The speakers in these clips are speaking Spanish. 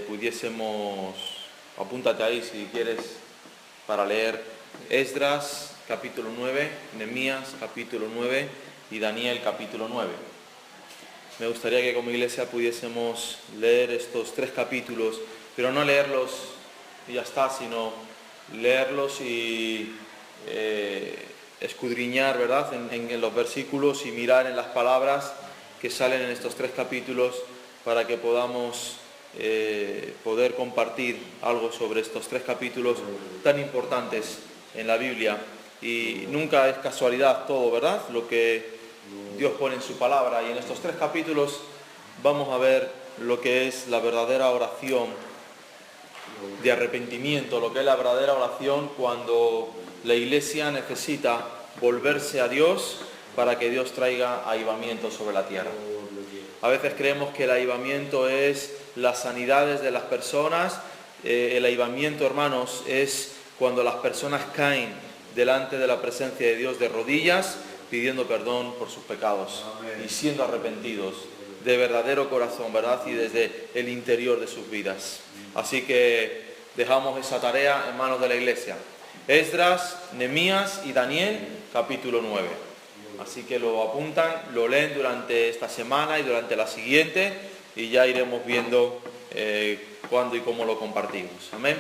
pudiésemos, apúntate ahí si quieres, para leer Esdras capítulo 9, Nehemías capítulo 9 y Daniel capítulo 9. Me gustaría que como iglesia pudiésemos leer estos 3 capítulos, pero no leerlos y ya está, sino leerlos y escudriñar, ¿verdad?, en los versículos y mirar en las palabras que salen en estos 3 capítulos para que podamos poder compartir algo sobre estos 3 capítulos tan importantes en la Biblia. Y nunca es casualidad todo, ¿verdad?, lo que Dios pone en su palabra. Y en estos 3 capítulos vamos a ver lo que es la verdadera oración de arrepentimiento, lo que es la verdadera oración cuando la iglesia necesita volverse a Dios para que Dios traiga avivamiento sobre la tierra. A veces creemos que el avivamiento es las sanidades de las personas. El avivamiento, hermanos, es cuando las personas caen delante de la presencia de Dios de rodillas, pidiendo perdón por sus pecados. Amén. Y siendo arrepentidos de verdadero corazón, ¿verdad?, y desde el interior de sus vidas. Así que dejamos esa tarea en manos de la iglesia. Esdras, Nehemías y Daniel, capítulo 9. Así que lo apuntan, lo leen durante esta semana y durante la siguiente, y ya iremos viendo cuándo y cómo lo compartimos. Amén.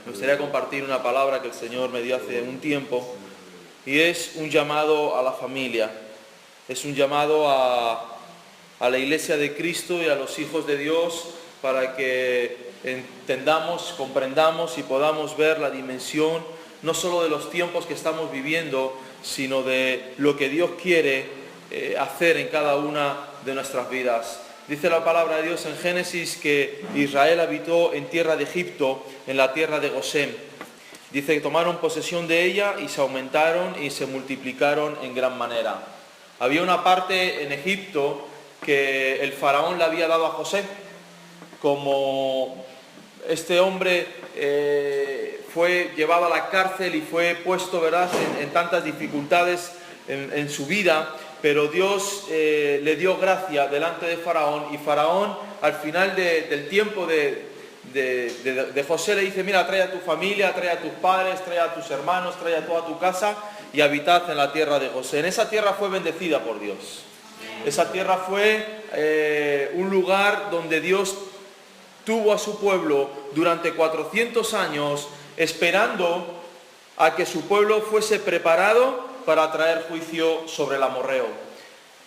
Me gustaría compartir una palabra que el Señor me dio hace un tiempo, y es un llamado a la familia. Es un llamado a la iglesia de Cristo y a los hijos de Dios para que entendamos, comprendamos y podamos ver la dimensión no solo de los tiempos que estamos viviendo, sino de lo que Dios quiere hacer en cada una de nuestras vidas. Dice la palabra de Dios en Génesis que Israel habitó en tierra de Egipto, en la tierra de Gosén. Dice que tomaron posesión de ella y se aumentaron y se multiplicaron en gran manera. Había una parte en Egipto que el faraón le había dado a José. Como este hombre fue llevado a la cárcel y fue puesto, ¿verdad?, en tantas dificultades en su vida, pero Dios le dio gracia delante de Faraón, y Faraón al final del tiempo de José le dice: mira, trae a tu familia, trae a tus padres, trae a tus hermanos, trae a toda tu casa y habitad en la tierra de José. En esa tierra fue bendecida por Dios. Esa tierra fue un lugar donde Dios tuvo a su pueblo durante 400 años esperando a que su pueblo fuese preparado para traer juicio sobre el amorreo.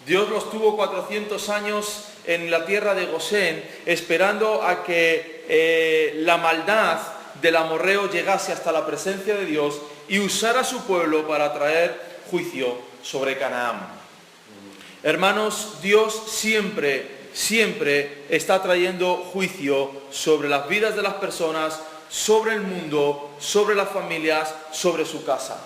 Dios los tuvo 400 años en la tierra de Gosén esperando a que la maldad del amorreo llegase hasta la presencia de Dios y usara a su pueblo para traer juicio sobre Canaán. Hermanos, Dios siempre está trayendo juicio sobre las vidas de las personas, sobre el mundo, sobre las familias, sobre su casa.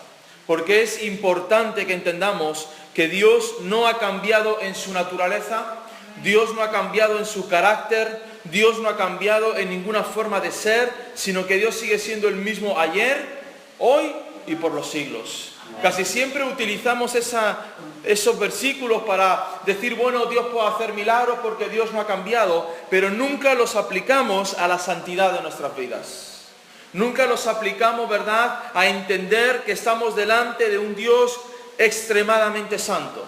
Porque es importante que entendamos que Dios no ha cambiado en su naturaleza, Dios no ha cambiado en su carácter, Dios no ha cambiado en ninguna forma de ser, sino que Dios sigue siendo el mismo ayer, hoy y por los siglos. Casi siempre utilizamos esos versículos para decir, bueno, Dios puede hacer milagros porque Dios no ha cambiado, pero nunca los aplicamos a la santidad de nuestras vidas. Nunca los aplicamos, ¿verdad?, a entender que estamos delante de un Dios extremadamente santo.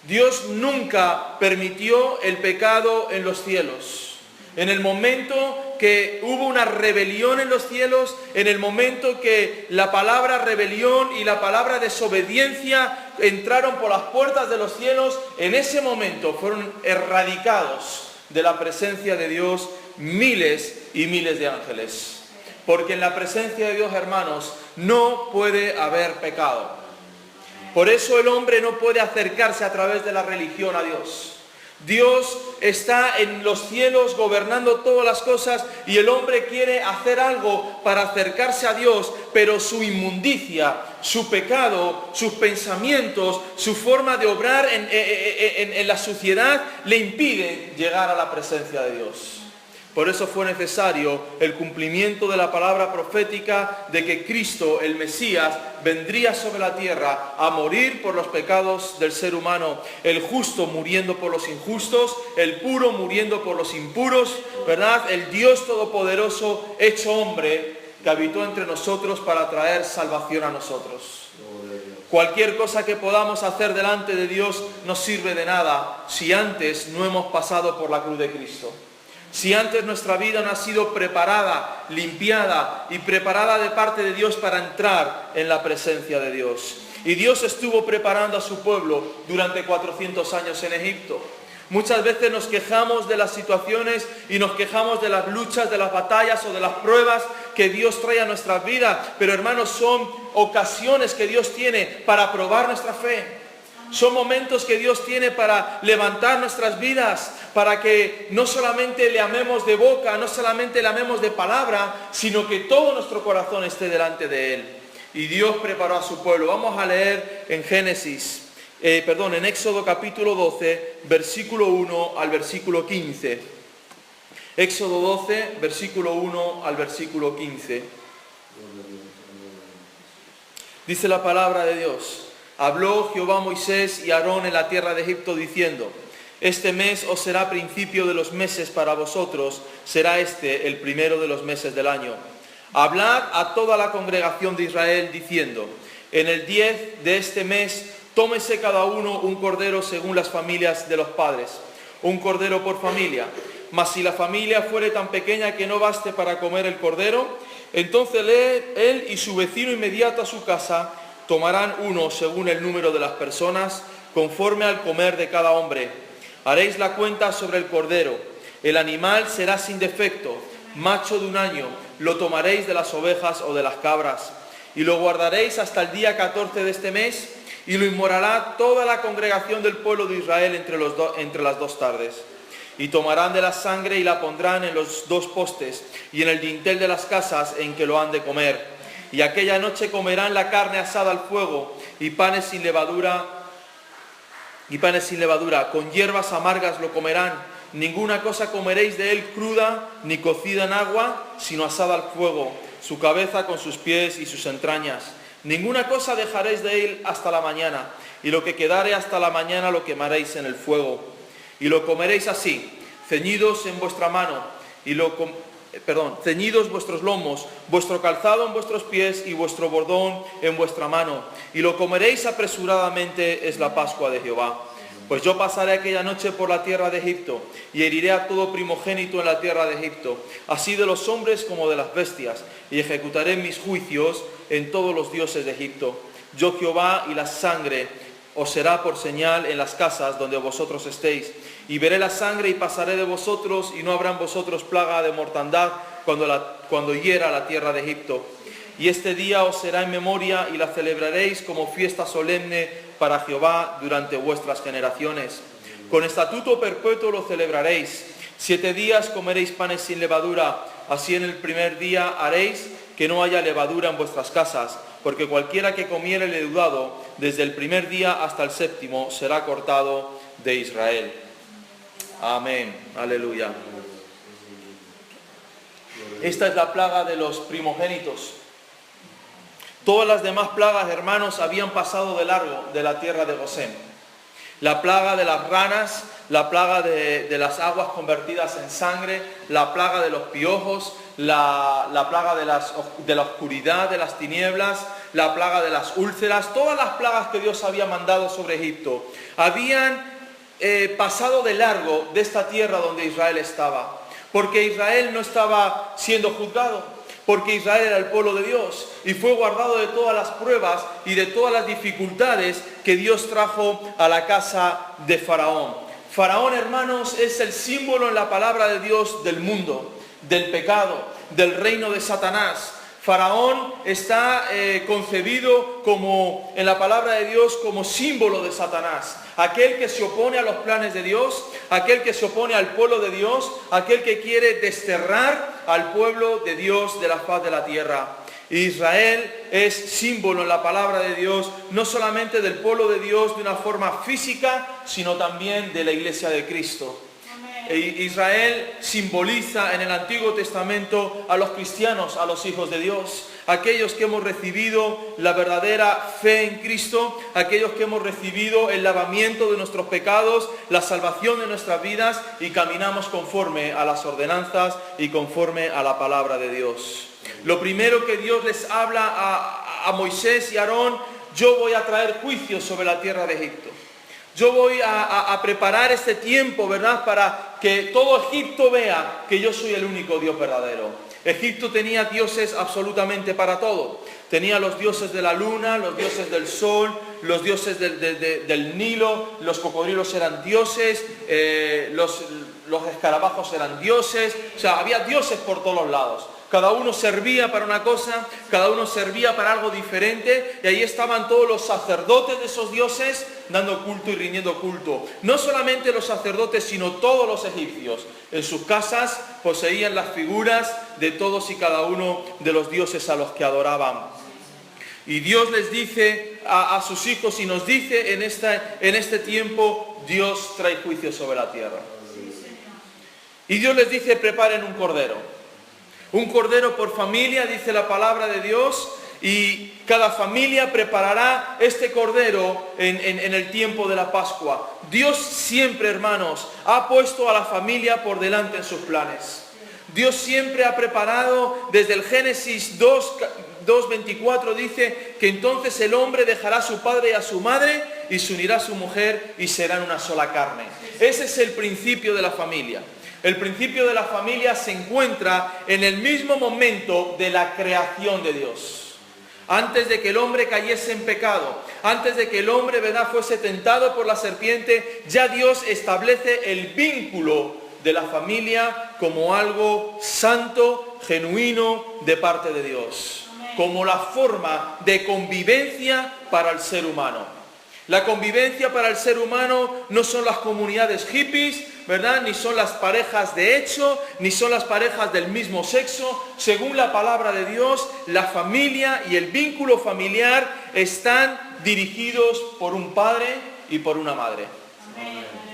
Dios nunca permitió el pecado en los cielos. En el momento que hubo una rebelión en los cielos, en el momento que la palabra rebelión y la palabra desobediencia entraron por las puertas de los cielos, en ese momento fueron erradicados de la presencia de Dios miles y miles de ángeles. Porque en la presencia de Dios, hermanos, no puede haber pecado. Por eso el hombre no puede acercarse a través de la religión a Dios. Dios está en los cielos gobernando todas las cosas y el hombre quiere hacer algo para acercarse a Dios, pero su inmundicia, su pecado, sus pensamientos, su forma de obrar en la suciedad le impide llegar a la presencia de Dios. Por eso fue necesario el cumplimiento de la palabra profética de que Cristo, el Mesías, vendría sobre la tierra a morir por los pecados del ser humano, el justo muriendo por los injustos, el puro muriendo por los impuros, ¿verdad? El Dios Todopoderoso hecho hombre que habitó entre nosotros para traer salvación a nosotros. Cualquier cosa que podamos hacer delante de Dios no sirve de nada si antes no hemos pasado por la cruz de Cristo. Si antes nuestra vida no ha sido preparada, limpiada y preparada de parte de Dios para entrar en la presencia de Dios. Y Dios estuvo preparando a su pueblo durante 400 años en Egipto. Muchas veces nos quejamos de las situaciones y nos quejamos de las luchas, de las batallas o de las pruebas que Dios trae a nuestras vidas. Pero hermanos, son ocasiones que Dios tiene para probar nuestra fe. Son momentos que Dios tiene para levantar nuestras vidas, para que no solamente le amemos de boca, no solamente le amemos de palabra, sino que todo nuestro corazón esté delante de Él. Y Dios preparó a su pueblo. Vamos a leer en en Éxodo capítulo 12, versículo 1 al versículo 15. Éxodo 12, versículo 1 al versículo 15. Dice la palabra de Dios: Habló Jehová a Moisés y a Aarón en la tierra de Egipto diciendo: Este mes os será principio de los meses para vosotros, será este el primero de los meses del año. Hablad a toda la congregación de Israel diciendo: En el 10 de este mes tómese cada uno un cordero según las familias de los padres, un cordero por familia. Mas si la familia fuere tan pequeña que no baste para comer el cordero, entonces él y su vecino inmediato a su casa tomarán uno según el número de las personas, conforme al comer de cada hombre. Haréis la cuenta sobre el cordero. El animal será sin defecto, macho de 1 año. Lo tomaréis de las ovejas o de las cabras. Y lo guardaréis hasta el día 14 de este mes, y lo inmolará toda la congregación del pueblo de Israel entre las 2 tardes. Y tomarán de la sangre y la pondrán en los 2 postes y en el dintel de las casas en que lo han de comer. Y aquella noche comerán la carne asada al fuego y panes sin levadura, con hierbas amargas lo comerán. Ninguna cosa comeréis de él cruda ni cocida en agua, sino asada al fuego, su cabeza con sus pies y sus entrañas. Ninguna cosa dejaréis de él hasta la mañana, y lo que quedare hasta la mañana lo quemaréis en el fuego. Y lo comeréis así, ceñidos en vuestra mano, ceñidos vuestros lomos, vuestro calzado en vuestros pies y vuestro bordón en vuestra mano. Y lo comeréis apresuradamente, es la Pascua de Jehová. Pues yo pasaré aquella noche por la tierra de Egipto, y heriré a todo primogénito en la tierra de Egipto, así de los hombres como de las bestias, y ejecutaré mis juicios en todos los dioses de Egipto. Yo Jehová, y la sangre os será por señal en las casas donde vosotros estéis. Y veré la sangre y pasaré de vosotros, y no habrá en vosotros plaga de mortandad cuando hiera la tierra de Egipto. Y este día os será en memoria, y la celebraréis como fiesta solemne para Jehová durante vuestras generaciones. Con estatuto perpetuo lo celebraréis. 7 días comeréis panes sin levadura. Así en el primer día haréis que no haya levadura en vuestras casas, porque cualquiera que comiere leudado desde el primer día hasta el 7º será cortado de Israel. Amén. Aleluya. Esta es la plaga de los primogénitos. Todas las demás plagas, hermanos, habían pasado de largo de la tierra de Gosén. La plaga de las ranas, la plaga de las aguas convertidas en sangre, la plaga de los piojos, la plaga de la oscuridad, de las tinieblas, la plaga de las úlceras, todas las plagas que Dios había mandado sobre Egipto, habían pasado de largo de esta tierra donde Israel estaba, porque Israel no estaba siendo juzgado, porque Israel era el pueblo de Dios y fue guardado de todas las pruebas y de todas las dificultades que Dios trajo a la casa de Faraón. Faraón, hermanos, es el símbolo en la palabra de Dios del mundo, del pecado, del reino de Satanás. Faraón está concebido como, en la palabra de Dios, como símbolo de Satanás. Aquel que se opone a los planes de Dios, aquel que se opone al pueblo de Dios, aquel que quiere desterrar al pueblo de Dios de la faz de la tierra. Israel es símbolo en la palabra de Dios, no solamente del pueblo de Dios de una forma física, sino también de la iglesia de Cristo. Israel simboliza en el Antiguo Testamento a los cristianos, a los hijos de Dios, aquellos que hemos recibido la verdadera fe en Cristo, aquellos que hemos recibido el lavamiento de nuestros pecados, la salvación de nuestras vidas y caminamos conforme a las ordenanzas y conforme a la palabra de Dios. Lo primero que Dios les habla a Moisés y a Aarón: yo voy a traer juicio sobre la tierra de Egipto. Yo voy a preparar este tiempo, ¿verdad?, para que todo Egipto vea que yo soy el único Dios verdadero. Egipto tenía dioses absolutamente para todo. Tenía los dioses de la luna, los dioses del sol, los dioses del Nilo, los cocodrilos eran dioses, los escarabajos eran dioses, o sea, había dioses por todos lados. Cada uno servía para una cosa, cada uno servía para algo diferente, y ahí estaban todos los sacerdotes de esos dioses dando culto y rindiendo culto. No solamente los sacerdotes, sino todos los egipcios. En sus casas poseían las figuras de todos y cada uno de los dioses a los que adoraban. Y Dios les dice a sus hijos y nos dice en este tiempo: Dios trae juicio sobre la tierra. Y Dios les dice: preparen un cordero. Un cordero por familia, dice la palabra de Dios, y cada familia preparará este cordero en el tiempo de la Pascua. Dios siempre, hermanos, ha puesto a la familia por delante en sus planes. Dios siempre ha preparado, desde el Génesis 2:24 dice que entonces el hombre dejará a su padre y a su madre y se unirá a su mujer y serán una sola carne. Ese es el principio de la familia. El principio de la familia se encuentra en el mismo momento de la creación de Dios. Antes de que el hombre cayese en pecado, antes de que el hombre, ¿verdad?, fuese tentado por la serpiente, ya Dios establece el vínculo de la familia como algo santo, genuino, de parte de Dios. Como la forma de convivencia para el ser humano. La convivencia para el ser humano no son las comunidades hippies, ¿verdad?, ni son las parejas de hecho, ni son las parejas del mismo sexo. Según la palabra de Dios, la familia y el vínculo familiar están dirigidos por un padre y por una madre.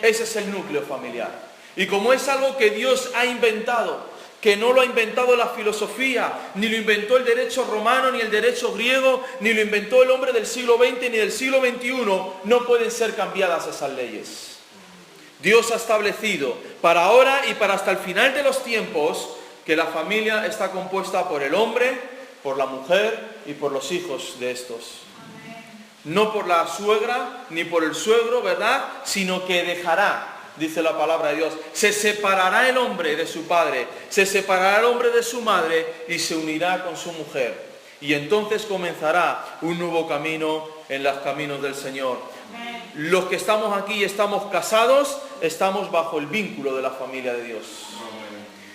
Ese es el núcleo familiar. Y como es algo que Dios ha inventado, que no lo ha inventado la filosofía, ni lo inventó el derecho romano, ni el derecho griego, ni lo inventó el hombre del siglo XX, ni del siglo XXI, no pueden ser cambiadas esas leyes. Dios ha establecido para ahora y para hasta el final de los tiempos que la familia está compuesta por el hombre, por la mujer y por los hijos de estos. No por la suegra ni por el suegro, ¿verdad?, sino que dejará. Dice la palabra de Dios, se separará el hombre de su padre, se separará el hombre de su madre y se unirá con su mujer. Y entonces comenzará un nuevo camino en los caminos del Señor. Los que estamos aquí y estamos casados, estamos bajo el vínculo de la familia de Dios.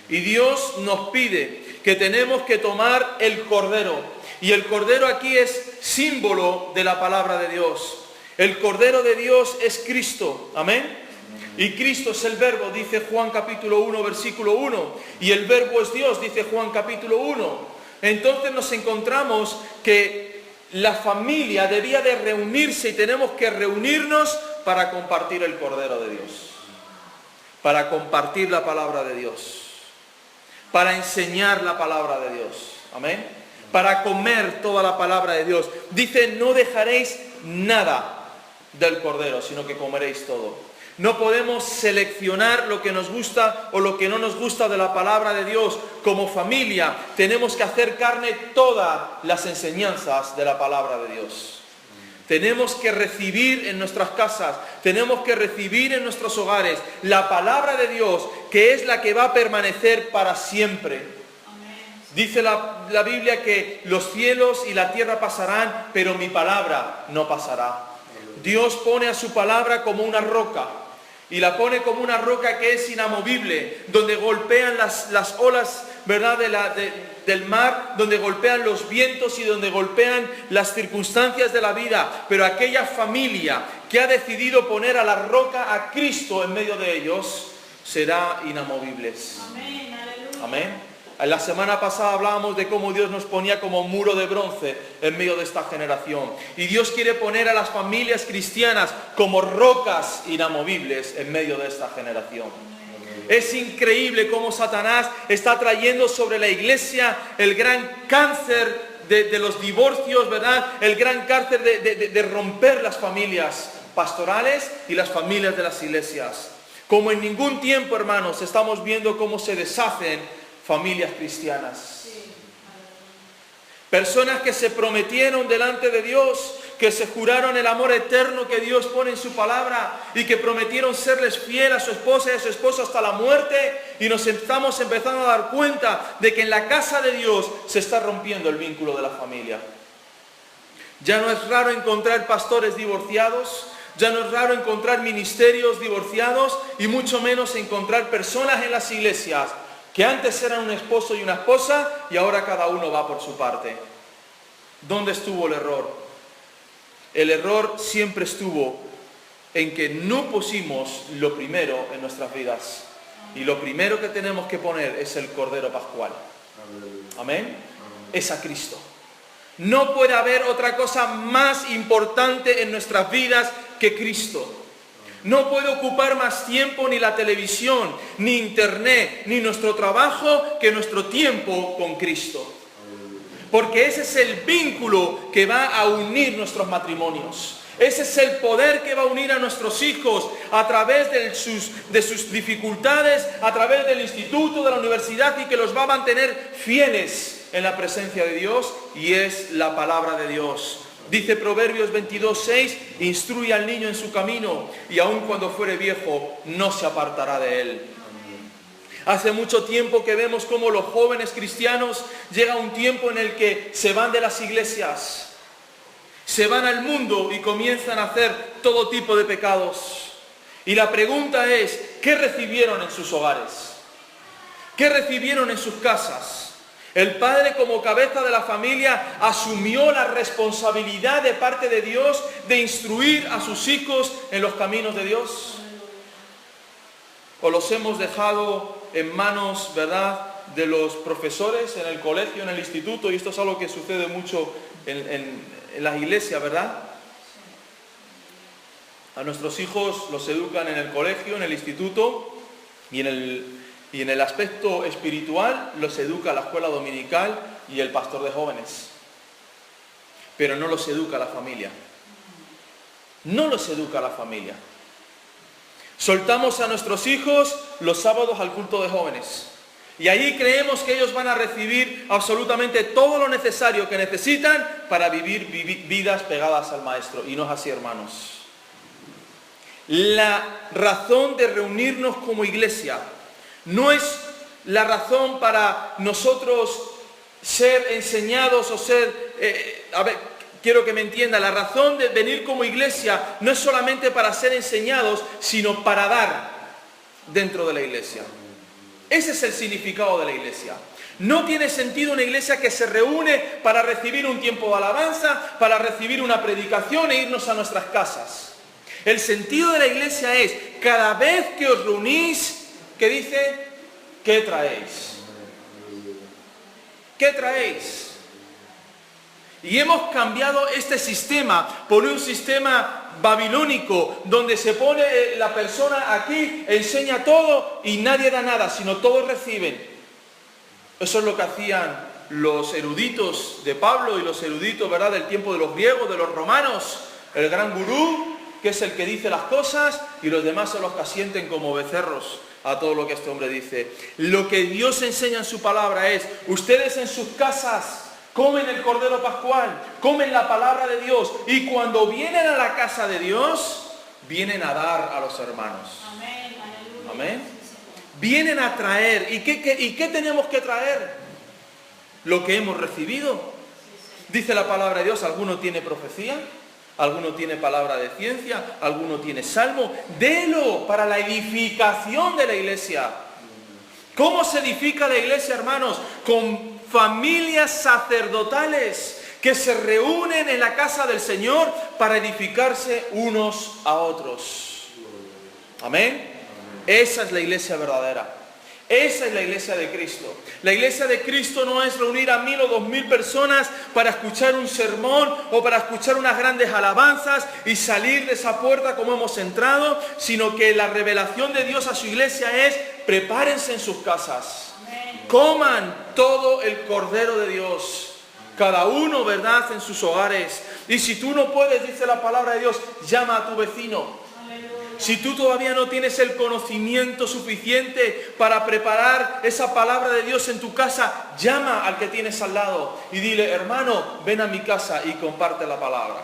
Y Dios nos pide que tenemos que tomar el cordero. Y el cordero aquí es símbolo de la palabra de Dios. El cordero de Dios es Cristo. Amén. Y Cristo es el verbo, dice Juan capítulo 1, versículo 1. Y el verbo es Dios, dice Juan capítulo 1. Entonces nos encontramos que la familia debía de reunirse y tenemos que reunirnos para compartir el Cordero de Dios. Para compartir la palabra de Dios. Para enseñar la palabra de Dios. Amén. Para comer toda la palabra de Dios. Dice, no dejaréis nada del Cordero, sino que comeréis todo. No podemos seleccionar lo que nos gusta o lo que no nos gusta de la palabra de Dios. Como familia tenemos que hacer carne todas las enseñanzas de la palabra de Dios. Tenemos que recibir en nuestras casas, tenemos que recibir en nuestros hogares la palabra de Dios, que es la que va a permanecer para siempre. Dice la Biblia que los cielos y la tierra pasarán, pero mi palabra no pasará. Dios pone a su palabra como una roca. Y la pone como una roca que es inamovible, donde golpean las olas, ¿verdad?, del mar, donde golpean los vientos y donde golpean las circunstancias de la vida. Pero aquella familia que ha decidido poner a la roca a Cristo en medio de ellos, será inamovible. Amén. Amén. La semana pasada hablábamos de cómo Dios nos ponía como muro de bronce en medio de esta generación. Y Dios quiere poner a las familias cristianas como rocas inamovibles en medio de esta generación. Es increíble cómo Satanás está trayendo sobre la iglesia el gran cáncer de los divorcios, ¿verdad? El gran cáncer de romper las familias pastorales y las familias de las iglesias. Como en ningún tiempo, hermanos, estamos viendo cómo se deshacen familias cristianas. Personas que se prometieron delante de Dios, que se juraron el amor eterno que Dios pone en su palabra y que prometieron serles fiel a su esposa y a su esposo hasta la muerte, y nos estamos empezando a dar cuenta de que en la casa de Dios se está rompiendo el vínculo de la familia. Ya no es raro encontrar pastores divorciados, ya no es raro encontrar ministerios divorciados y mucho menos encontrar personas en las iglesias que antes eran un esposo y una esposa y ahora cada uno va por su parte. ¿Dónde estuvo el error? El error siempre estuvo en que no pusimos lo primero en nuestras vidas. Y lo primero que tenemos que poner es el Cordero Pascual. Amén. Es a Cristo. No puede haber otra cosa más importante en nuestras vidas que Cristo. No puede ocupar más tiempo ni la televisión, ni internet, ni nuestro trabajo que nuestro tiempo con Cristo. Porque ese es el vínculo que va a unir nuestros matrimonios. Ese es el poder que va a unir a nuestros hijos a través de sus dificultades, a través del instituto, de la universidad, y que los va a mantener fieles en la presencia de Dios, y es la palabra de Dios. Dice Proverbios 22:6, instruye al niño en su camino, y aun cuando fuere viejo, no se apartará de él. Hace mucho tiempo que vemos cómo los jóvenes cristianos llega un tiempo en el que se van de las iglesias, se van al mundo y comienzan a hacer todo tipo de pecados. Y la pregunta es, ¿qué recibieron en sus hogares? ¿Qué recibieron en sus casas? El padre, como cabeza de la familia, asumió la responsabilidad de parte de Dios de instruir a sus hijos en los caminos de Dios. ¿O los hemos dejado en manos, verdad, de los profesores en el colegio, en el instituto? Y esto es algo que sucede mucho en las iglesias, ¿verdad? A nuestros hijos los educan en el colegio, en el instituto, y en el aspecto espiritual los educa la escuela dominical y el pastor de jóvenes. Pero no los educa la familia. No los educa la familia. Soltamos a nuestros hijos los sábados al culto de jóvenes. Y ahí creemos que ellos van a recibir absolutamente todo lo necesario que necesitan para vivir vidas pegadas al Maestro. Y no es así, hermanos. La razón de reunirnos como iglesia no es la razón para nosotros ser enseñados o ser... quiero que me entienda, la razón de venir como iglesia no es solamente para ser enseñados, sino para dar dentro de la iglesia. Ese es el significado de la iglesia. No tiene sentido una iglesia que se reúne para recibir un tiempo de alabanza, para recibir una predicación e irnos a nuestras casas. El sentido de la iglesia es, cada vez que os reunís, ¿qué dice? ¿Qué traéis? ¿Qué traéis? Y hemos cambiado este sistema por un sistema babilónico, donde se pone la persona aquí, enseña todo y nadie da nada, sino todos reciben. Eso es lo que hacían los eruditos de Pablo y los eruditos, ¿verdad?, del tiempo de los griegos, de los romanos. El gran gurú, que es el que dice las cosas, y los demás son los que asienten como becerros a todo lo que este hombre dice. Lo que Dios enseña en su palabra es, ustedes en sus casas comen el Cordero Pascual, comen la palabra de Dios, y cuando vienen a la casa de Dios, vienen a dar a los hermanos. Amén. Amén. Vienen a traer. ¿Y qué tenemos que traer? Lo que hemos recibido. Dice la palabra de Dios, alguno tiene profecía, alguno tiene palabra de ciencia, alguno tiene salmo. Délo para la edificación de la iglesia. ¿Cómo se edifica la iglesia, hermanos? Con familias sacerdotales que se reúnen en la casa del Señor para edificarse unos a otros. Amén. Esa es la iglesia verdadera. Esa es la iglesia de Cristo. La iglesia de Cristo no es reunir a 1000 o 2000 personas para escuchar un sermón o para escuchar unas grandes alabanzas y salir de esa puerta como hemos entrado, sino que la revelación de Dios a su iglesia es prepárense en sus casas. Coman todo el Cordero de Dios. Cada uno, ¿verdad?, en sus hogares. Y si tú no puedes, dice la palabra de Dios, llama a tu vecino. Si tú todavía no tienes el conocimiento suficiente para preparar esa palabra de Dios en tu casa, llama al que tienes al lado y dile, hermano, ven a mi casa y comparte la palabra.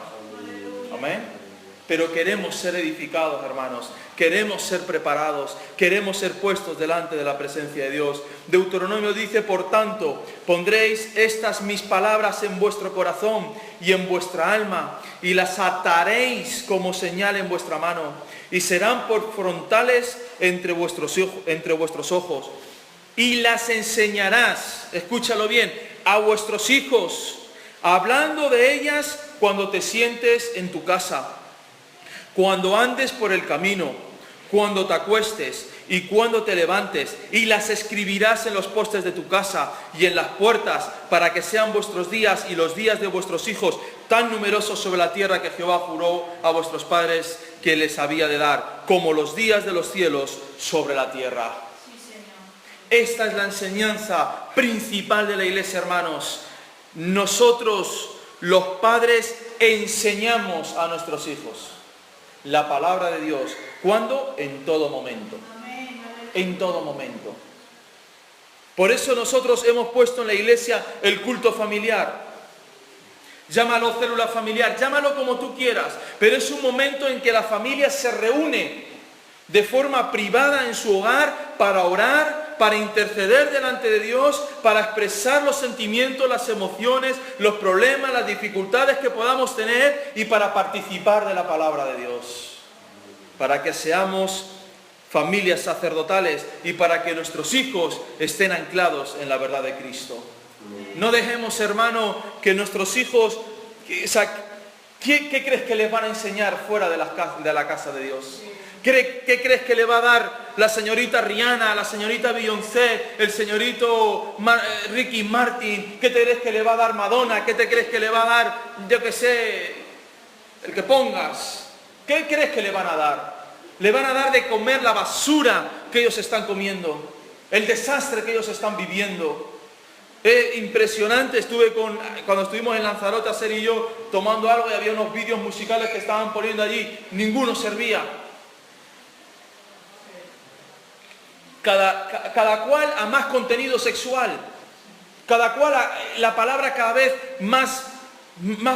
Amén. Pero queremos ser edificados, hermanos. Queremos ser preparados. Queremos ser puestos delante de la presencia de Dios. Deuteronomio dice, por tanto, pondréis estas mis palabras en vuestro corazón y en vuestra alma, y las ataréis como señal en vuestra mano, y serán por frontales entre vuestros ojos. Y las enseñarás, escúchalo bien, a vuestros hijos, hablando de ellas cuando te sientes en tu casa, cuando andes por el camino, cuando te acuestes y cuando te levantes, y las escribirás en los postes de tu casa y en las puertas, para que sean vuestros días y los días de vuestros hijos tan numerosos sobre la tierra que Jehová juró a vuestros padres que les había de dar, como los días de los cielos sobre la tierra. Esta es la enseñanza principal de la iglesia, hermanos. Nosotros, los padres, enseñamos a nuestros hijos la palabra de Dios. ¿Cuándo? En todo momento. En todo momento. Por eso nosotros hemos puesto en la iglesia el culto familiar. Llámalo célula familiar, llámalo como tú quieras, pero es un momento en que la familia se reúne de forma privada en su hogar para orar, para interceder delante de Dios, para expresar los sentimientos, las emociones, los problemas, las dificultades que podamos tener y para participar de la palabra de Dios. Para que seamos familias sacerdotales y para que nuestros hijos estén anclados en la verdad de Cristo. No dejemos, hermano, que nuestros hijos... ¿Qué crees que les van a enseñar fuera de la casa de Dios? ¿Qué crees que le va a dar la señorita Rihanna, la señorita Beyoncé, el señorito Ricky Martin? ¿Qué te crees que le va a dar Madonna? ¿Qué te crees que le va a dar, yo qué sé, el que pongas? ¿Qué crees que le van a dar? Le van a dar de comer la basura que ellos están comiendo, el desastre que ellos están viviendo. Impresionante, cuando estuvimos en Lanzarote, Ser y yo, tomando algo y había unos vídeos musicales que estaban poniendo allí, ninguno servía. Cada cual a más contenido sexual, cada cual la palabra cada vez más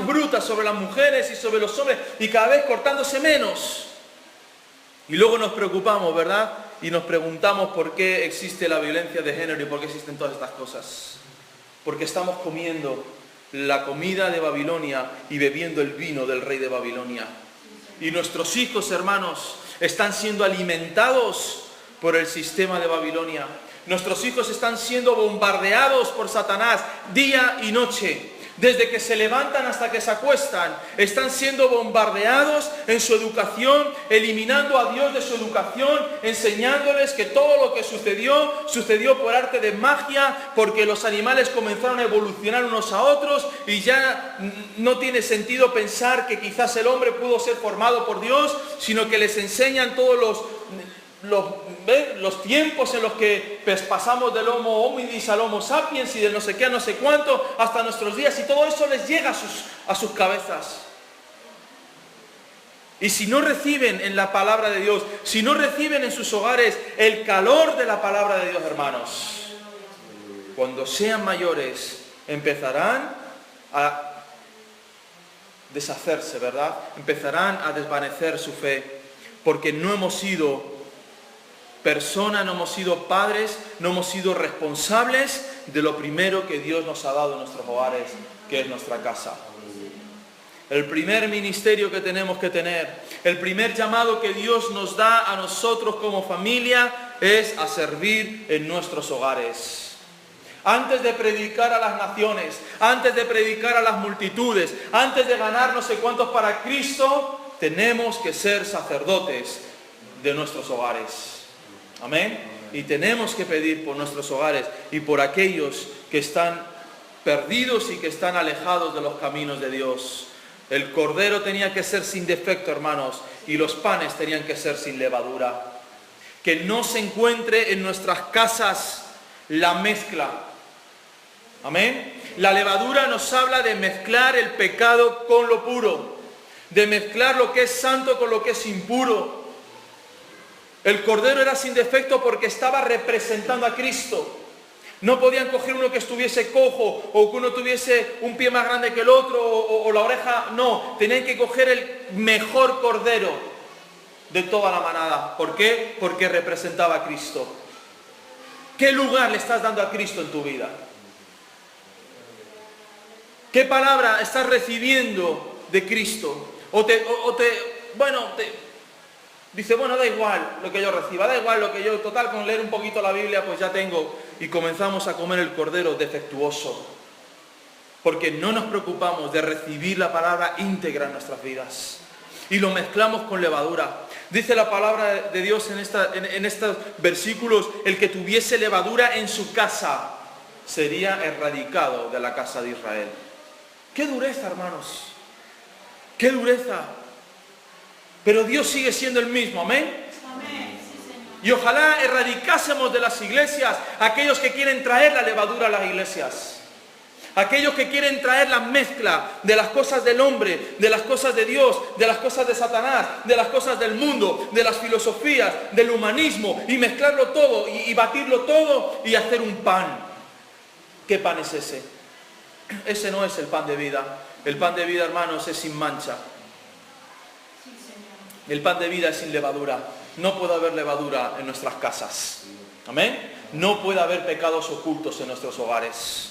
bruta sobre las mujeres y sobre los hombres, y cada vez cortándose menos. Y luego nos preocupamos, ¿verdad? Y nos preguntamos por qué existe la violencia de género y por qué existen todas estas cosas. Porque estamos comiendo la comida de Babilonia y bebiendo el vino del rey de Babilonia. Y nuestros hijos, hermanos, están siendo alimentados por el sistema de Babilonia. Nuestros hijos están siendo bombardeados por Satanás día y noche. Desde que se levantan hasta que se acuestan, están siendo bombardeados en su educación, eliminando a Dios de su educación, enseñándoles que todo lo que sucedió por arte de magia, porque los animales comenzaron a evolucionar unos a otros y ya no tiene sentido pensar que quizás el hombre pudo ser formado por Dios, sino que les enseñan todos los tiempos en los que pasamos del Homo hominis al Homo sapiens y del no sé qué a no sé cuánto hasta nuestros días, y todo eso les llega a sus cabezas. Y si no reciben en la palabra de Dios, si no reciben en sus hogares el calor de la palabra de Dios, hermanos, cuando sean mayores empezarán a deshacerse, ¿verdad? Empezarán a desvanecer su fe, porque no hemos sido personas, no hemos sido padres, no hemos sido responsables de lo primero que Dios nos ha dado en nuestros hogares, que es nuestra casa. El primer ministerio que tenemos que tener, el primer llamado que Dios nos da a nosotros como familia es a servir en nuestros hogares. Antes de predicar a las naciones, antes de predicar a las multitudes, antes de ganar no sé cuántos para Cristo, tenemos que ser sacerdotes de nuestros hogares. Amén. Y tenemos que pedir por nuestros hogares y por aquellos que están perdidos y que están alejados de los caminos de Dios. El cordero tenía que ser sin defecto, hermanos, y los panes tenían que ser sin levadura. que no se encuentre en nuestras casas la mezcla. Amén. La levadura nos habla de mezclar el pecado con lo puro, de mezclar lo que es santo con lo que es impuro. El cordero era sin defecto porque estaba representando a Cristo. No podían coger uno que estuviese cojo o que uno tuviese un pie más grande que el otro o la oreja. No, tenían que coger el mejor cordero de toda la manada. ¿Por qué? Porque representaba a Cristo. ¿Qué lugar le estás dando a Cristo en tu vida? ¿Qué palabra estás recibiendo de Cristo? Dice, bueno, da igual lo que yo reciba, da igual lo que yo, total, con leer un poquito la Biblia pues ya tengo. Y comenzamos a comer el cordero defectuoso. Porque no nos preocupamos de recibir la palabra íntegra en nuestras vidas. Y lo mezclamos con levadura. Dice la palabra de Dios en estos versículos, el que tuviese levadura en su casa sería erradicado de la casa de Israel. ¡Qué dureza, hermanos! ¡Qué dureza! Pero Dios sigue siendo el mismo, ¿amén? Amén, sí, Señor. Y ojalá erradicásemos de las iglesias a aquellos que quieren traer la levadura a las iglesias. Aquellos que quieren traer la mezcla de las cosas del hombre, de las cosas de Dios, de las cosas de Satanás, de las cosas del mundo, de las filosofías, del humanismo, y mezclarlo todo, y batirlo todo, y hacer un pan. ¿Qué pan es ese? Ese no es el pan de vida. El pan de vida, hermanos, es sin mancha. El pan de vida es sin levadura. No puede haber levadura en nuestras casas. Amén. No puede haber pecados ocultos en nuestros hogares.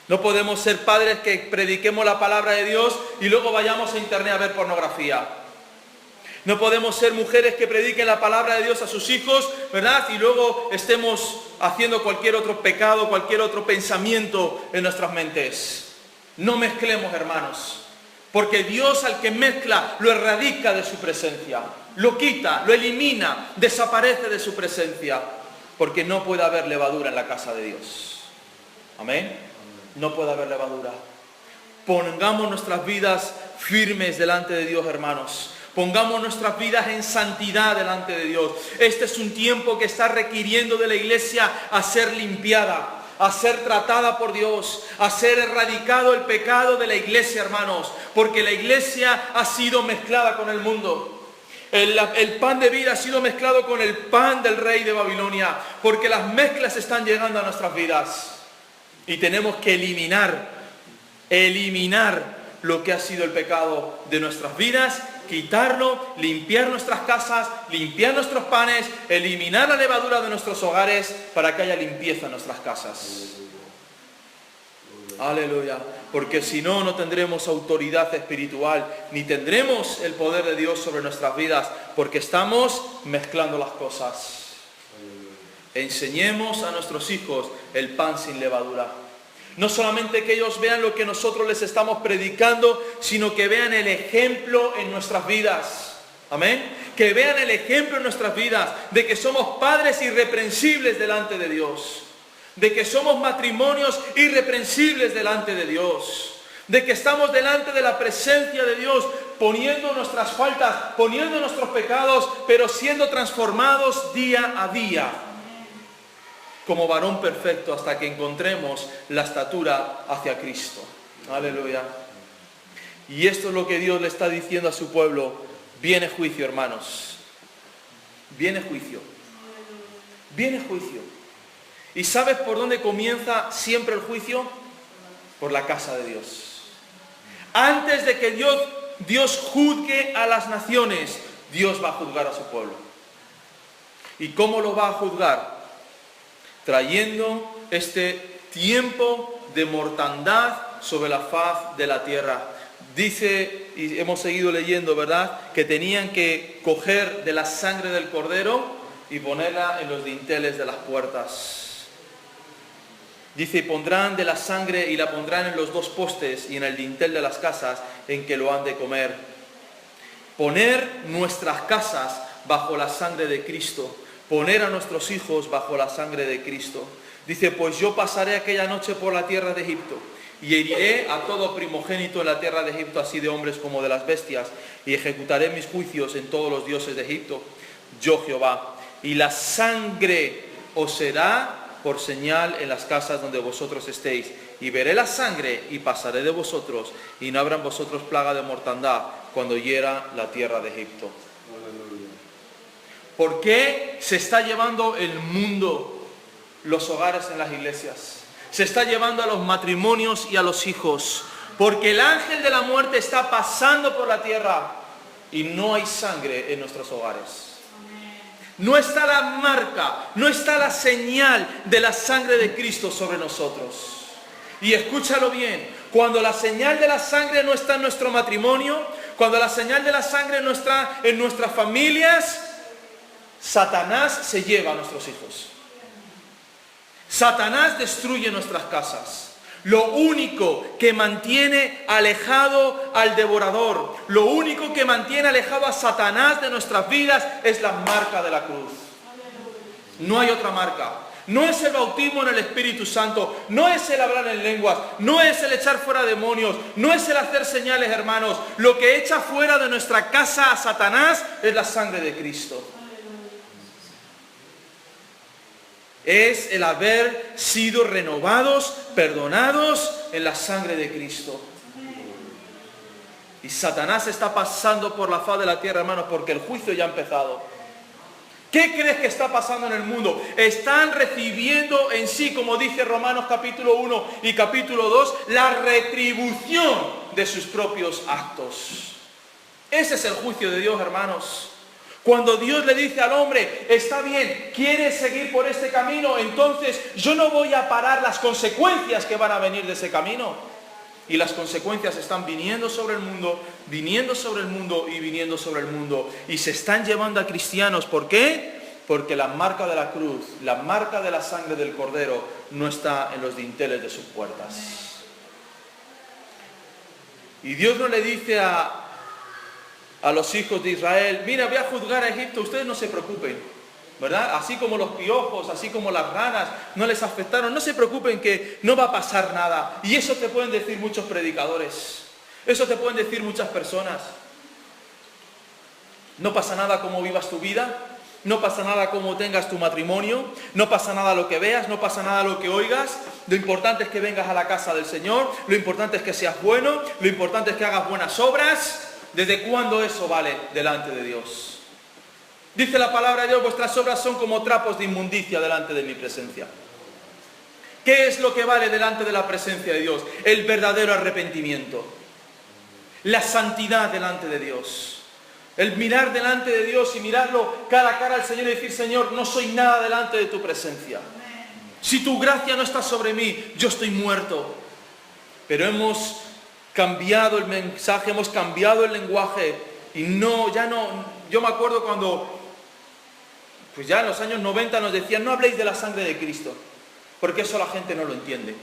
No podemos ser padres que prediquemos la palabra de Dios y luego vayamos a internet a ver pornografía. No podemos ser mujeres que prediquen la palabra de Dios a sus hijos, ¿verdad? Y luego estemos haciendo cualquier otro pecado, cualquier otro pensamiento en nuestras mentes. No mezclemos, hermanos. Porque Dios al que mezcla lo erradica de su presencia. Lo quita, lo elimina, desaparece de su presencia. Porque no puede haber levadura en la casa de Dios. Amén. No puede haber levadura. Pongamos nuestras vidas firmes delante de Dios, hermanos. Pongamos nuestras vidas en santidad delante de Dios. Este es un tiempo que está requiriendo de la iglesia a ser limpiada, a ser tratada por Dios, a ser erradicado el pecado de la iglesia, hermanos. Porque la iglesia ha sido mezclada con el mundo. El pan de vida ha sido mezclado con el pan del rey de Babilonia. Porque las mezclas están llegando a nuestras vidas. Y tenemos que eliminar lo que ha sido el pecado de nuestras vidas, quitarlo, limpiar nuestras casas, limpiar nuestros panes, eliminar la levadura de nuestros hogares para que haya limpieza en nuestras casas. Aleluya. Porque si no, no tendremos autoridad espiritual, ni tendremos el poder de Dios sobre nuestras vidas, porque estamos mezclando las cosas. Enseñemos a nuestros hijos el pan sin levadura. No solamente que ellos vean lo que nosotros les estamos predicando, sino que vean el ejemplo en nuestras vidas. Amén. Que vean el ejemplo en nuestras vidas de que somos padres irreprensibles delante de Dios. De que somos matrimonios irreprensibles delante de Dios. De que estamos delante de la presencia de Dios, poniendo nuestras faltas, poniendo nuestros pecados, pero siendo transformados día a día. Como varón perfecto hasta que encontremos la estatura hacia Cristo. Aleluya. Y esto es lo que Dios le está diciendo a su pueblo. Viene juicio, hermanos. Viene juicio. Viene juicio. ¿Y sabes por dónde comienza siempre el juicio? Por la casa de Dios. Antes de que Dios juzgue a las naciones, Dios va a juzgar a su pueblo. ¿Y cómo lo va a juzgar? Trayendo este tiempo de mortandad sobre la faz de la tierra. Dice, y hemos seguido leyendo, ¿verdad?, que tenían que coger de la sangre del cordero y ponerla en los dinteles de las puertas. Dice, y pondrán de la sangre y la pondrán en los dos postes y en el dintel de las casas en que lo han de comer. Poner nuestras casas bajo la sangre de Cristo. Poner a nuestros hijos bajo la sangre de Cristo. Dice, pues yo pasaré aquella noche por la tierra de Egipto y heriré a todo primogénito en la tierra de Egipto, así de hombres como de las bestias, y ejecutaré mis juicios en todos los dioses de Egipto. Yo Jehová. y la sangre os será por señal en las casas donde vosotros estéis. Y veré la sangre y pasaré de vosotros, y no habrá en vosotros plaga de mortandad cuando hiera la tierra de Egipto. ¿Por qué se está llevando el mundo los hogares en las iglesias? Se está llevando a los matrimonios y a los hijos. Porque el ángel de la muerte está pasando por la tierra y no hay sangre en nuestros hogares. No está la marca, no está la señal de la sangre de Cristo sobre nosotros. Y escúchalo bien, cuando la señal de la sangre no está en nuestro matrimonio, cuando la señal de la sangre no está en nuestras familias, Satanás se lleva a nuestros hijos. Satanás destruye nuestras casas. Lo único que mantiene alejado al devorador, lo único que mantiene alejado a Satanás de nuestras vidas es la marca de la cruz. No hay otra marca. No es el bautismo en el Espíritu Santo, no es el hablar en lenguas, no es el echar fuera demonios, no es el hacer señales, hermanos. Lo que echa fuera de nuestra casa a Satanás es la sangre de Cristo. Es el haber sido renovados, perdonados en la sangre de Cristo. Y Satanás está pasando por la faz de la tierra, hermanos, porque el juicio ya ha empezado. ¿Qué crees que está pasando en el mundo? Están recibiendo en sí, como dice Romanos capítulo 1 y capítulo 2, la retribución de sus propios actos. Ese es el juicio de Dios, hermanos. Cuando Dios le dice al hombre, está bien, ¿quieres seguir por este camino? Entonces yo no voy a parar las consecuencias que van a venir de ese camino. Y las consecuencias están viniendo sobre el mundo, viniendo sobre el mundo y viniendo sobre el mundo. Y se están llevando a cristianos. ¿Por qué? Porque la marca de la cruz, la marca de la sangre del Cordero no está en los dinteles de sus puertas. Y Dios no le dice a los hijos de Israel, mira, voy a juzgar a Egipto, ustedes no se preocupen. ¿Verdad? Así como los piojos, así como las ranas no les afectaron, no se preocupen que no va a pasar nada. Y eso te pueden decir muchos predicadores, eso te pueden decir muchas personas. No pasa nada como vivas tu vida, no pasa nada como tengas tu matrimonio, no pasa nada lo que veas, no pasa nada lo que oigas. Lo importante es que vengas a la casa del Señor, lo importante es que seas bueno, lo importante es que hagas buenas obras. ¿Desde cuándo eso vale delante de Dios? Dice la palabra de Dios, vuestras obras son como trapos de inmundicia delante de mi presencia. ¿Qué es lo que vale delante de la presencia de Dios? El verdadero arrepentimiento. La santidad delante de Dios. El mirar delante de Dios y mirarlo cara a cara al Señor y decir, Señor, no soy nada delante de tu presencia. Si tu gracia no está sobre mí, yo estoy muerto. Pero hemos cambiado el mensaje, hemos cambiado el lenguaje y yo me acuerdo cuando pues ya en los años 90 nos decían, no habléis de la sangre de Cristo, porque eso la gente no lo entiende.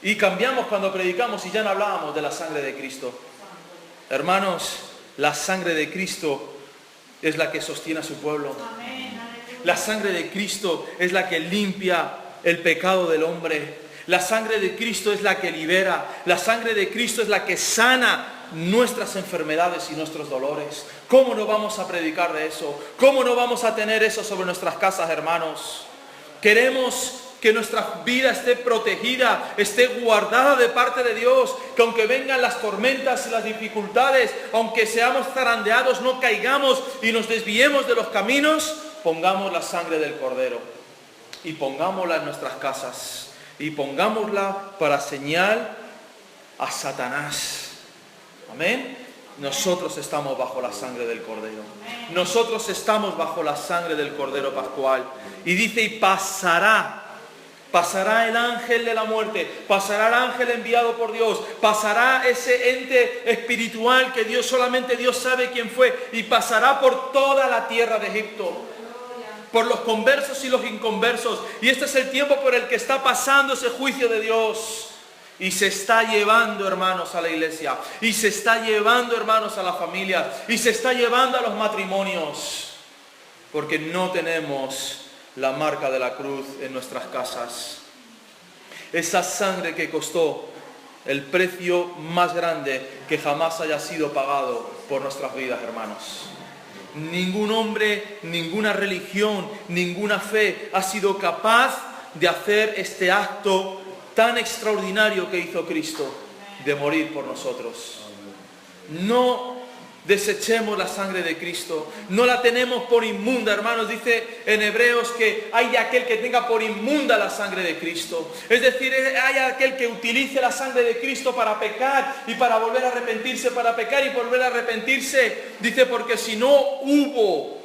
Y cambiamos cuando predicamos y ya no hablábamos de la sangre de Cristo. Hermanos, la sangre de Cristo es la que sostiene a su pueblo. La sangre de Cristo es la que limpia el pecado del hombre. La sangre de Cristo es la que libera. La sangre de Cristo es la que sana nuestras enfermedades y nuestros dolores. ¿Cómo no vamos a predicar de eso? ¿Cómo no vamos a tener eso sobre nuestras casas, hermanos? Queremos que nuestra vida esté protegida, esté guardada de parte de Dios, que aunque vengan las tormentas y las dificultades, aunque seamos zarandeados, no caigamos y nos desviemos de los caminos, pongamos la sangre del Cordero y pongámosla en nuestras casas y pongámosla para señal a Satanás. Amén. Nosotros estamos bajo la sangre del Cordero. Nosotros estamos bajo la sangre del Cordero Pascual. Y dice, y pasará el ángel de la muerte, pasará el ángel enviado por Dios, pasará ese ente espiritual que solamente Dios sabe quién fue, y pasará por toda la tierra de Egipto, por los conversos y los inconversos. Y este es el tiempo por el que está pasando ese juicio de Dios. Y se está llevando, hermanos, a la iglesia. Y se está llevando, hermanos, a la familia. Y se está llevando a los matrimonios. Porque no tenemos la marca de la cruz en nuestras casas. Esa sangre que costó el precio más grande que jamás haya sido pagado por nuestras vidas, hermanos. Ningún hombre, ninguna religión, ninguna fe ha sido capaz de hacer este acto tan extraordinario que hizo Cristo, de morir por nosotros. No desechemos la sangre de Cristo, no la tenemos por inmunda, hermanos. Dice en Hebreos que hay aquel que tenga por inmunda la sangre de Cristo. Es decir, hay aquel que utilice la sangre de Cristo para pecar y para volver a arrepentirse, para pecar y volver a arrepentirse. Dice, porque si no hubo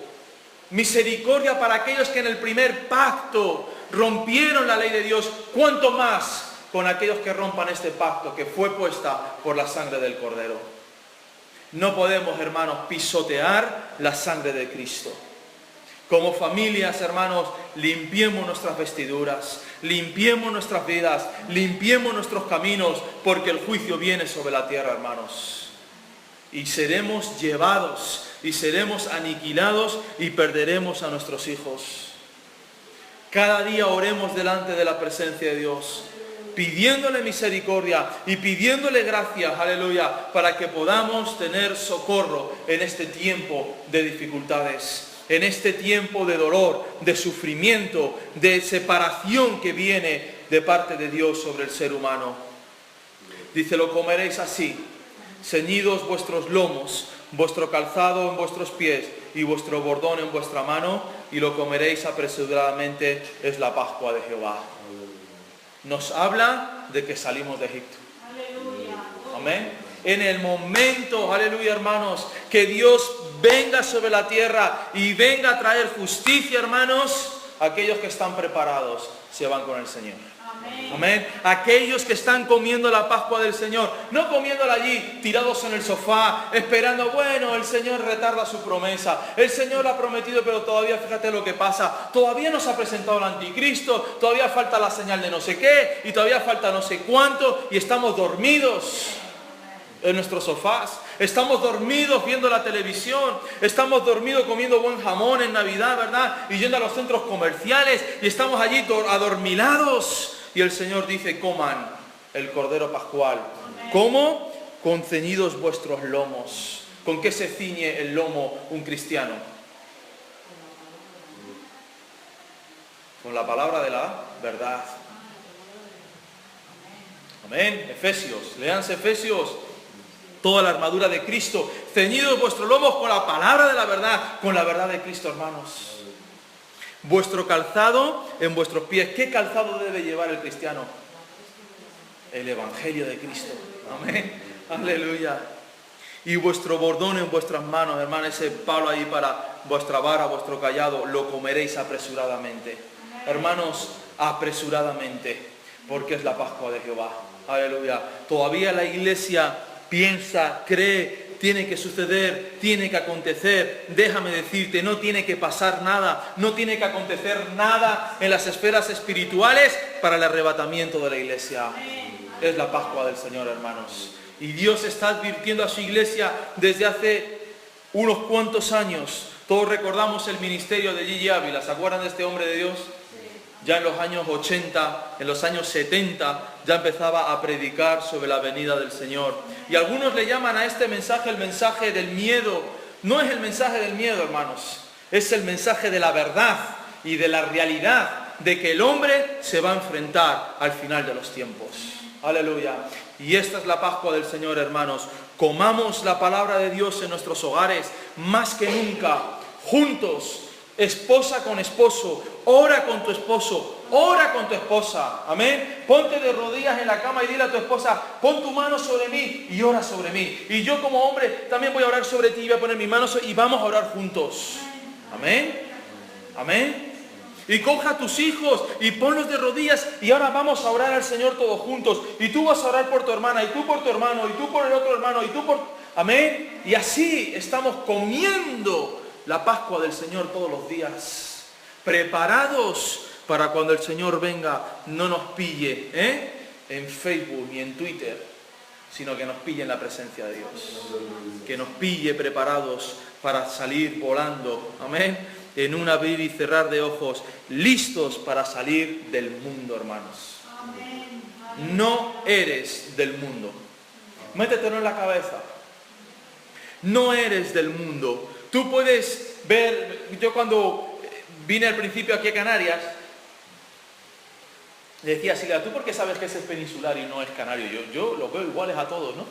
misericordia para aquellos que en el primer pacto rompieron la ley de Dios, ¿cuánto más con aquellos que rompan este pacto que fue puesta por la sangre del Cordero? No podemos, hermanos, pisotear la sangre de Cristo. Como familias, hermanos, limpiemos nuestras vestiduras, limpiemos nuestras vidas, limpiemos nuestros caminos, porque el juicio viene sobre la tierra, hermanos. Y seremos llevados, y seremos aniquilados, y perderemos a nuestros hijos. Cada día oremos delante de la presencia de Dios, pidiéndole misericordia y pidiéndole gracia, aleluya, para que podamos tener socorro en este tiempo de dificultades, en este tiempo de dolor, de sufrimiento, de separación que viene de parte de Dios sobre el ser humano. Dice, lo comeréis así, ceñidos vuestros lomos, vuestro calzado en vuestros pies y vuestro bordón en vuestra mano, y lo comeréis apresuradamente, es la Pascua de Jehová. Nos habla de que salimos de Egipto. Aleluya. Amén. En el momento, aleluya, hermanos, que Dios venga sobre la tierra y venga a traer justicia, hermanos, aquellos que están preparados se van con el Señor. Amén. Amén. Aquellos que están comiendo la Pascua del Señor, no comiéndola allí tirados en el sofá, esperando, bueno, el Señor retarda su promesa, el Señor ha prometido, pero todavía fíjate lo que pasa, todavía no se ha presentado el anticristo, todavía falta la señal de no sé qué, y todavía falta no sé cuánto, y estamos dormidos en nuestros sofás, estamos dormidos viendo la televisión, estamos dormidos comiendo buen jamón en Navidad, ¿verdad? Y yendo a los centros comerciales, y estamos allí adormilados. Y el Señor dice, coman el Cordero Pascual. ¿Cómo? Con ceñidos vuestros lomos. ¿Con qué se ciñe el lomo un cristiano? Con la palabra de la verdad. Amén. Efesios, léanse Efesios. Toda la armadura de Cristo, ceñidos vuestros lomos con la palabra de la verdad, con la verdad de Cristo, hermanos. Vuestro calzado en vuestros pies. ¿Qué calzado debe llevar el cristiano? El Evangelio de Cristo. Amén. Aleluya. Y vuestro bordón en vuestras manos, hermano, ese palo ahí para vuestra vara, vuestro cayado, lo comeréis apresuradamente. Hermanos, apresuradamente, porque es la Pascua de Jehová. Aleluya. Todavía la iglesia piensa, cree, tiene que suceder, tiene que acontecer. Déjame decirte, no tiene que pasar nada, no tiene que acontecer nada en las esferas espirituales para el arrebatamiento de la iglesia. Es la Pascua del Señor, hermanos. Y Dios está advirtiendo a su iglesia desde hace unos cuantos años. Todos recordamos el ministerio de Gigi Ávila, ¿se acuerdan de este hombre de Dios? Ya en los años 80, en los años 70, ya empezaba a predicar sobre la venida del Señor. Y algunos le llaman a este mensaje el mensaje del miedo. No es el mensaje del miedo, hermanos. Es el mensaje de la verdad y de la realidad de que el hombre se va a enfrentar al final de los tiempos. Aleluya. Y esta es la Pascua del Señor, hermanos. Comamos la palabra de Dios en nuestros hogares, más que nunca, juntos. Esposa con esposo, ora con tu esposo, ora con tu esposa, amén. Ponte de rodillas en la cama y dile a tu esposa, pon tu mano sobre mí y ora sobre mí. Y yo como hombre también voy a orar sobre ti y voy a poner mi mano y vamos a orar juntos. Amén, amén. Y coja a tus hijos y ponlos de rodillas y ahora vamos a orar al Señor todos juntos. Y tú vas a orar por tu hermana, y tú por tu hermano, y tú por el otro hermano, y tú por... Amén. Y así estamos comiendo la Pascua del Señor todos los días, preparados para cuando el Señor venga, no nos pille en Facebook ni en Twitter, sino que nos pille en la presencia de Dios, que nos pille preparados para salir volando, amén, en un abrir y cerrar de ojos, listos para salir del mundo, hermanos. No eres del mundo, métetelo en la cabeza, no eres del mundo. Tú puedes ver, yo cuando vine al principio aquí a Canarias, le decía a Silvia, ¿tú por qué sabes que ese es peninsular y no es canario? Yo los veo iguales a todos, ¿no?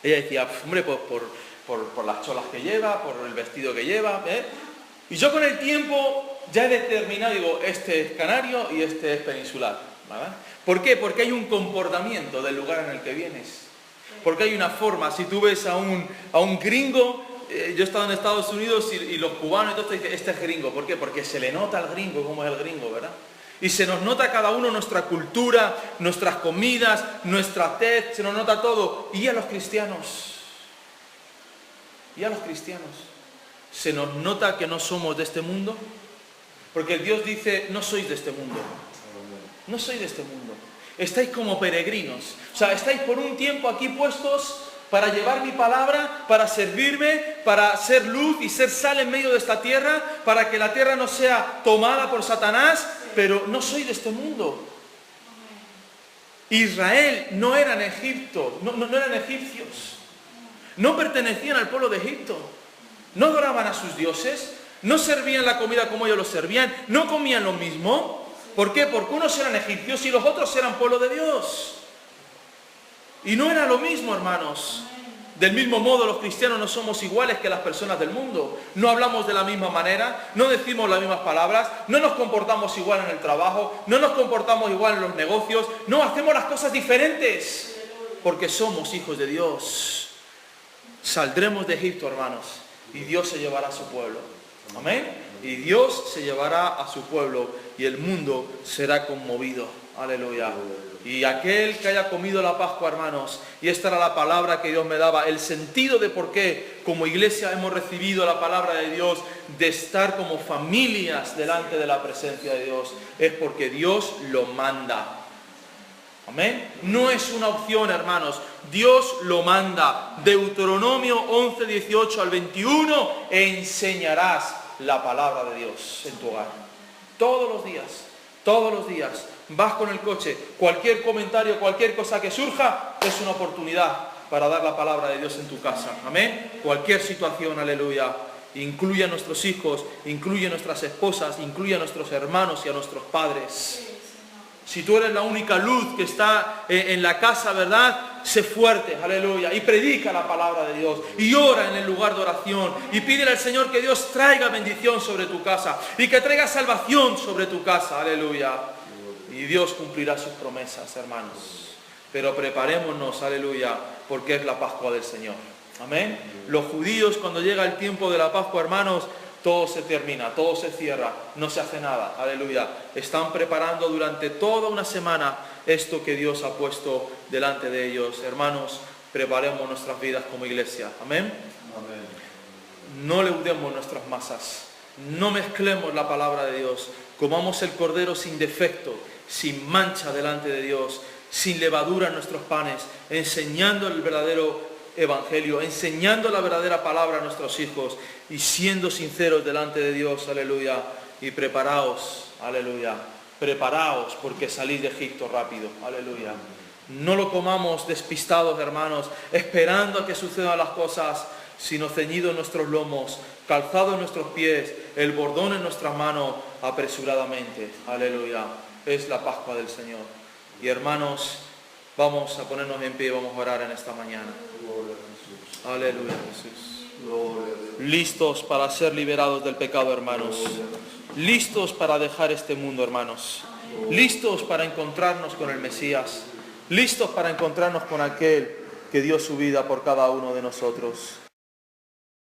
Ella decía, hombre, pues por las cholas que lleva, por el vestido que lleva, ¿eh? Y yo con el tiempo ya he determinado, digo, este es canario y este es peninsular, ¿verdad? ¿Por qué? Porque hay un comportamiento del lugar en el que vienes. Porque hay una forma, si tú ves a un gringo, yo he estado en Estados Unidos y los cubanos y todo esto dicen, este es gringo. ¿Por qué? Porque se le nota al gringo cómo es el gringo, ¿verdad? Y se nos nota a cada uno nuestra cultura, nuestras comidas, nuestra tez, se nos nota todo. Y a los cristianos, se nos nota que no somos de este mundo, porque Dios dice, no sois de este mundo, no sois de este mundo, estáis como peregrinos, o sea, estáis por un tiempo aquí puestos para llevar mi palabra, para servirme, para ser luz y ser sal en medio de esta tierra, para que la tierra no sea tomada por Satanás, pero no sois de este mundo. Israel no eran Egipto, no eran egipcios, no pertenecían al pueblo de Egipto. No adoraban a sus dioses, no servían la comida como ellos lo servían, no comían lo mismo. ¿Por qué? Porque unos eran egipcios y los otros eran pueblo de Dios. Y no era lo mismo, hermanos. Del mismo modo, los cristianos no somos iguales que las personas del mundo. No hablamos de la misma manera, no decimos las mismas palabras, no nos comportamos igual en el trabajo, no nos comportamos igual en los negocios, no, hacemos las cosas diferentes, porque somos hijos de Dios. Saldremos de Egipto, hermanos, y Dios se llevará a su pueblo. Amén. Y Dios se llevará a su pueblo y el mundo será conmovido. Aleluya. Y aquel que haya comido la Pascua, hermanos, y esta era la palabra que Dios me daba, el sentido de por qué como iglesia hemos recibido la palabra de Dios, de estar como familias delante de la presencia de Dios, es porque Dios lo manda. Amén. No es una opción, hermanos. Dios lo manda. Deuteronomio 11, 18 al 21, enseñarás la palabra de Dios en tu hogar. Todos los días. Vas con el coche, cualquier comentario, cualquier cosa que surja, es una oportunidad para dar la palabra de Dios en tu casa. Amén. Cualquier situación, aleluya. Incluye a nuestros hijos, incluye a nuestras esposas, incluye a nuestros hermanos y a nuestros padres. Si tú eres la única luz que está en la casa, ¿verdad? Sé fuerte, aleluya, y predica la palabra de Dios, y ora en el lugar de oración, y pídele al Señor que Dios traiga bendición sobre tu casa, y que traiga salvación sobre tu casa, aleluya. Y Dios cumplirá sus promesas, hermanos. Pero preparémonos, aleluya, porque es la Pascua del Señor. Amén. Los judíos, cuando llega el tiempo de la Pascua, hermanos, todo se termina, todo se cierra, no se hace nada, aleluya. Están preparando durante toda una semana esto que Dios ha puesto delante de ellos. Hermanos, preparemos nuestras vidas como iglesia. Amén. Amén. No leudemos nuestras masas, no mezclemos la palabra de Dios. Comamos el cordero sin defecto, sin mancha delante de Dios, sin levadura en nuestros panes, enseñando el verdadero evangelio, enseñando la verdadera palabra a nuestros hijos y siendo sinceros delante de Dios, aleluya. Y preparaos, aleluya, preparaos porque salís de Egipto rápido, aleluya. No lo comamos despistados, hermanos, esperando a que sucedan las cosas, sino ceñidos en nuestros lomos, calzados en nuestros pies, el bordón en nuestras manos, apresuradamente, aleluya. Es la Pascua del Señor. Y hermanos, vamos a ponernos en pie y vamos a orar en esta mañana. Aleluya, Jesús. Listos para ser liberados del pecado, hermanos. Listos para dejar este mundo, hermanos. Listos para encontrarnos con el Mesías. Listos para encontrarnos con aquel que dio su vida por cada uno de nosotros.